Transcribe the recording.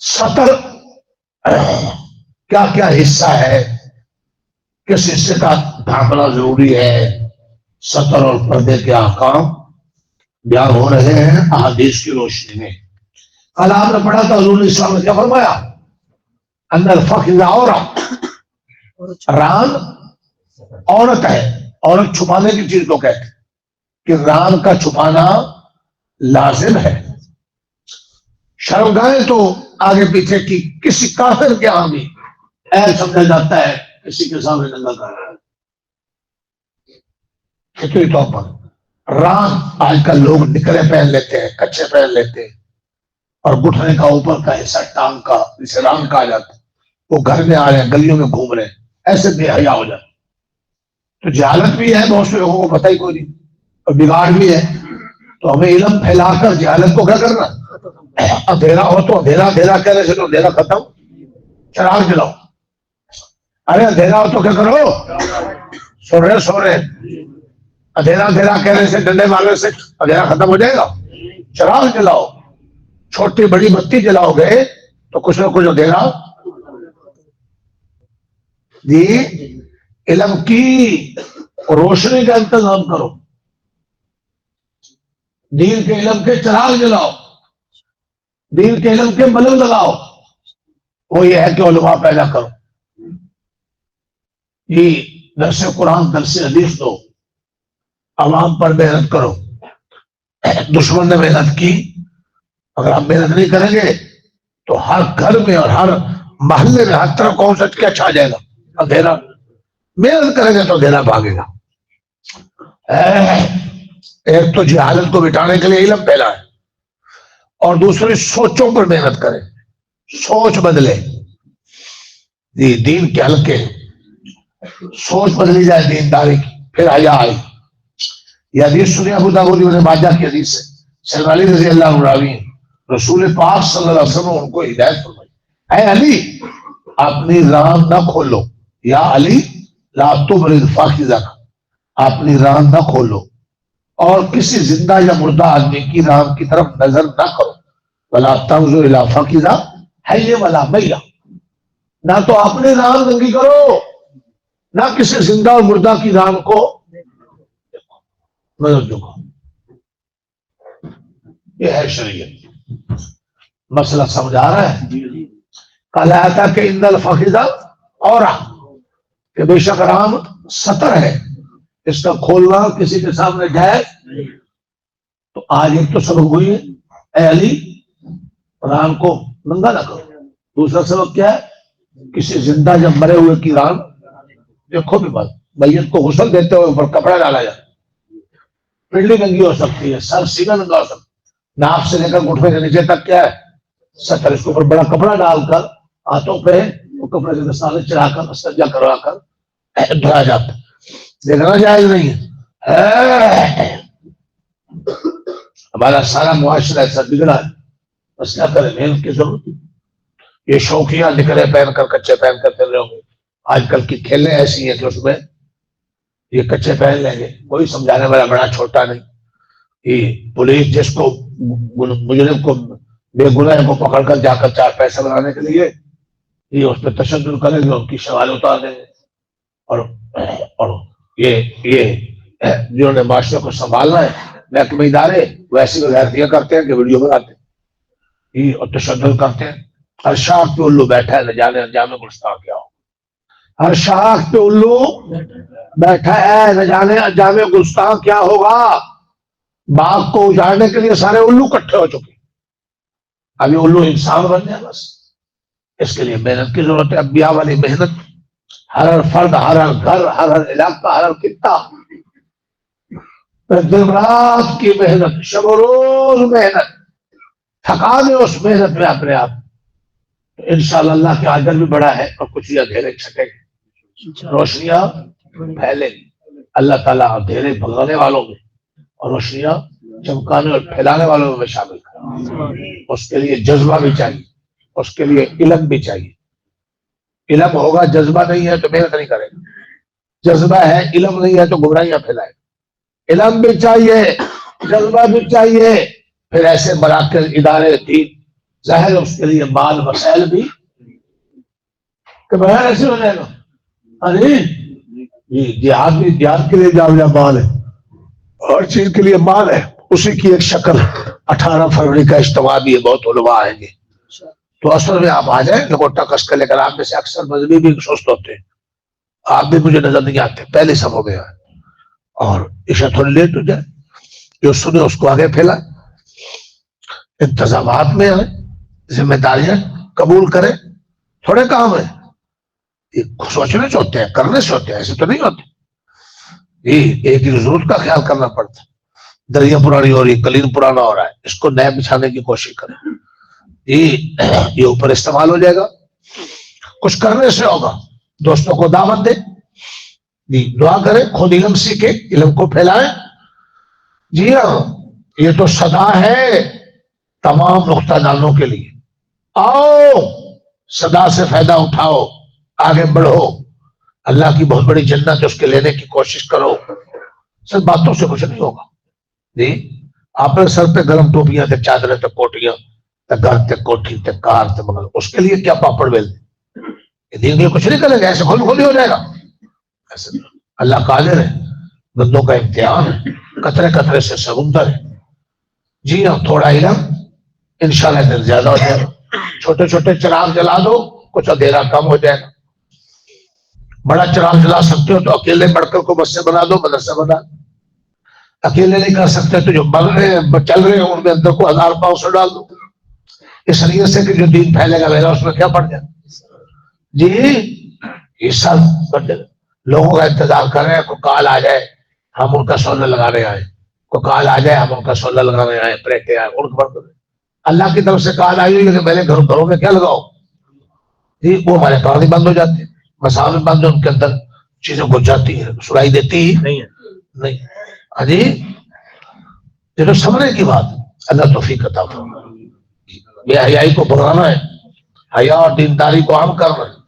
سطر کیا کیا حصہ ہے، کس حصے کا ڈھانپنا ضروری ہے، سطر اور پردے کے احکام بیان ہو رہے ہیں احادیث کی روشنی میں۔ کل آپ نے پڑھا تھا حضور اسلام نے کیا فرمایا، اندر فخذ عورت، ران عورت ہے، عورت چھپانے کی چیز کو کہتے ہیں کہ ران کا چھپانا لازم ہے۔ شرمگاہیں تو آگے پیچھے کی کسی کافر کے یہاں بھی عیب سمجھا جاتا ہے کسی کے سامنے ننگا کر رہا ہے۔ فطری طور پر ران آج کل لوگ نکرے پہن لیتے ہیں، کچھے پہن لیتے ہیں، اور گھٹنے کا اوپر کا حصہ ٹانگ کا جسے ران کہا جاتا ہے، وہ گھر میں آ رہے ہیں، گلیوں میں گھوم رہے ہیں، ایسے بے حیا ہو جاتے۔ تو جہالت بھی ہے، بہت سے لوگوں کو پتہ ہی کوئی نہیں، اور بگاڑ بھی ہے۔ تو ہمیں علم پھیلا کر جہالت کو کیا کرنا، اندھیرا ہو تو اندھیرا اندھیرا کہنے سے تو اندھیرا ختم، چراغ جلاؤ۔ ارے اندھیرا ہو تو کیا کرو، سو رہے اندھیرا اندھیرا کہنے سے، ڈنڈے مارنے سے اندھیرا ختم ہو جائے گا؟ چراغ جلاؤ، چھوٹی بڑی بتی جلاؤ گے تو کچھ نہ کچھ اندھیرا۔ جی علم کی روشنی کا انتظام کرو، دین کے علم کے چراغ جلاؤ، دین کے علم کے بلب لگاؤ۔ وہ یہ ہے کہ علماء پیدا کرو، یہ درس قرآن درس حدیث دو، عوام پر محنت کرو۔ دشمن نے محنت کی، اگر ہم محنت نہیں کریں گے تو ہر گھر میں اور ہر محلے میں ہر طرف کون سچ کیا چھا جائے گا، اندھیرا۔ محنت کریں گے تو اندھیرا بھاگے گا۔ ایک تو جہالت کو مٹانے کے لیے علم پھیلا ہے، اور دوسری سوچوں پر محنت کریں، سوچ بدلے۔ جی دین کے حلقے، سوچ بدلی جائے دینداری کی، پھر حیا آئی۔ یہ حدیث سنی ابو داؤد ابن ماجہ کی حدیث ہے، سیدنا علی رضی اللہ عنہ راوی ہیں، رسول پاک صلی اللہ علیہ وسلم نے ان کو ہدایت فرمائی، اے علی اپنی ران نہ کھولو، یا علی لا تبرز فاخذک، اپنی ران نہ کھولو اور کسی زندہ یا مردہ آدمی کی ران کی طرف نظر نہ کرو، ولا تنظر الی فاخذہ حی ولا میتہ، نہ تو اپنی ران ننگی کرو، نہ کسی زندہ اور مردہ کی ران کو نظر جھکاؤ۔ یہ ہے شریعت۔ مسئلہ سمجھ آ رہا ہے؟ کل آیا تھا کہ ان الفخذ عورہ، کہ بے شک ران سطر ہے، اس کا کھولنا کسی کے سامنے جائز۔ تو آج ایک تو سبق ہوئی ہے، اے علی ران کو ننگا نہ کرو۔ دوسرا سبق کیا ہے، کسی زندہ یا مرے ہوئے کی ران دیکھو بھی بات، میت کو غسل دیتے ہوئے اوپر کپڑا ڈالا جائے، پنڈلی ننگی ہو سکتی ہے، سر سینہ ننگا ہو سکتا ہے، ناف سے لے کر گھٹنے کے نیچے تک کیا ہے سطر، اس کے اوپر بڑا کپڑا ڈال کر ہاتھوں پہ وہ کپڑے سے دستانے چڑھا کر استنجا کروا کر دھویا جاتا ہے، دیکھنا جائز نہیں ہے۔ ہمارا سارا معاشرہ ایسا بگڑا ہے، بس کیا کریں، محنت کی ضرورت ہے۔ یہ شوقیاں نکلے پہن کر کچے پہن کر پھر رہے ہوں گے، آج کل کی کھیلیں ایسی ہیں کہ اس میں یہ کچے پہن لیں گے، کوئی سمجھانے والا بڑا چھوٹا نہیں۔ یہ پولیس جس کو مجرم کو بے گناہ کو پکڑ کر جا کر 4 پیسے بنانے کے لیے یہ اس پہ تشدد کریں گے، ان کی سوال اتار دیں گے، اور یہ جنہوں نے معاشرے کو سنبھالنا ہے، محکمہ ادارے، ویسی غیرتیاں کرتے ہیں کہ ویڈیو بناتے ہیں اور تشدد کرتے ہیں۔ ہر شاخ پہ الو بیٹھا ہے، نہ جانے انجام گلستان کیا ہو۔ ہر شاخ پہ الو بیٹھا ہے، نہ جانے انجام گلستان کیا ہوگا۔ باغ کو اجاڑنے کے لیے سارے الو اکٹھے ہو چکے، ابھی الو انسان بن جائے بس۔ اس کے لیے محنت کی ضرورت ہے، انبیاء والی محنت، ہر فرد، ہر گھر، ہر علاقہ، ہر خطہ، دن رات کی محنت، شب و روز محنت، تھکا دے اس محنت میں اپنے آپ، تو انشاءاللہ اللہ کے اجر بھی بڑا ہے، اور کچھ اندھیرے چھٹے گے، روشنیاں پھیلے گی۔ اللہ تعالیٰ اندھیرے بھگانے والوں میں اور روشنیاں چمکانے اور پھیلانے والوں میں شامل کریں۔ اس کے لیے جذبہ بھی چاہیے، اس کے لیے علم بھی چاہیے۔ علم ہوگا، جذبہ نہیں ہے تو محنت نہیں کرے گا، جذبہ ہے، علم نہیں ہے تو گمراہیاں پھیلائے گا۔ علم بھی چاہیے، جذبہ بھی چاہیے، پھر ایسے مراکز، ادارے دین ظاہر اس کے لیے مال وسائل بھی کہ بغیر ایسے ہو جائے گا. ارے جی جہاد کے لیے جامع مال ہے، اور چیز کے لیے مال ہے. اسی کی ایک شکل 18 فروری کا اجتماع بھی ہے، بہت علماء آئیں گے. تو اصل میں آپ آ جائیں لگوٹا کس کے لے کر. آپ میں سے اکثر مذہبی بھی سست ہوتے ہیں، آپ بھی مجھے نظر نہیں آتے، پہلے سب ہو گیا. اور عشاء تھوڑی لیٹ ہو جائے، جو سنے اس کو آگے پھیلا، انتظامات میں آئے، ذمہ داریاں قبول کرے. تھوڑے کام ہے، سوچنے سے ہوتے ہیں، کرنے سے ہوتے ہیں، ایسے تو نہیں ہوتے. ایک ہی ضرورت کا خیال کرنا پڑتا ہے. دریا پرانی ہو رہی، قلین پرانا ہو رہا ہے، اس کو نیا بچھانے کی کوشش کریں. یہ اوپر استعمال ہو جائے گا. کچھ کرنے سے ہوگا. دوستوں کو دعوت دے، دعا کرے، خود علم سیکھے، علم کو پھیلائے. جی ہاں، یہ تو صدا ہے تمام نقطہ دانوں کے لیے. آؤ صدا سے فائدہ اٹھاؤ، آگے بڑھو. اللہ کی بہت بڑی جنت ہے، اس کے لینے کی کوشش کرو. صرف باتوں سے کچھ نہیں ہوگا. جی آپ نے سر پہ گرم ٹوپیاں تھے، چادریں تھے، کوٹیاں تے، گھر تے، کوٹھی تے، کار تے، مگر اس کے لیے کیا پاپڑ بیل دیں؟ دین کے لیے کچھ نہیں کرے گا، ایسے کھولی ہو جائے گا. ایسے اللہ قادر ہے، بندوں کا امتحان ہے، قطرے قطرے سے سمندر ہے. جی ہاں، تھوڑا علم انشاءاللہ دل زیادہ ہو جائے گا. چھوٹے چھوٹے چراغ جلا دو، کچھ اندھیرا کم ہو جائے گا. بڑا چراغ جلا سکتے ہو تو اکیلے بڑھ کر کو مسجد بنا دو، مدرسہ بنا دو. اکیلے نہیں کر سکتے تو جو بڑھ رہے ہیں، چل رہے ہیں، ان میں اندر کو 1500 ڈال دو، اس لیے سے کہ جو دین پھیلے گا میرا اس میں کیا پڑ جائے. جی یہ سب لوگوں کا انتظار کر رہے ہیں، کوئی کال آ جائے ہم ان کا سولر لگانے آئے، کوئی کال آ جائے ہم ان کا سولر لگانے آئے، پریٹے آئے. اللہ کی طرف سے کال آئی ہوئی کہ میرے گھروں میں کیا لگاؤ. جی وہ ہمارے پانی بند ہو جاتے ہیں، مساوی بند ان کے اندر چیزیں گھس جاتی ہیں، سنائی دیتی ہی نہیں. ہاں جی، یہ تو سمجھنے کی بات. اللہ توفیق عطا فرمائے. بے حیائی کو بھگانا ہے، حیا اور دینداری کو عام کرنا ہے.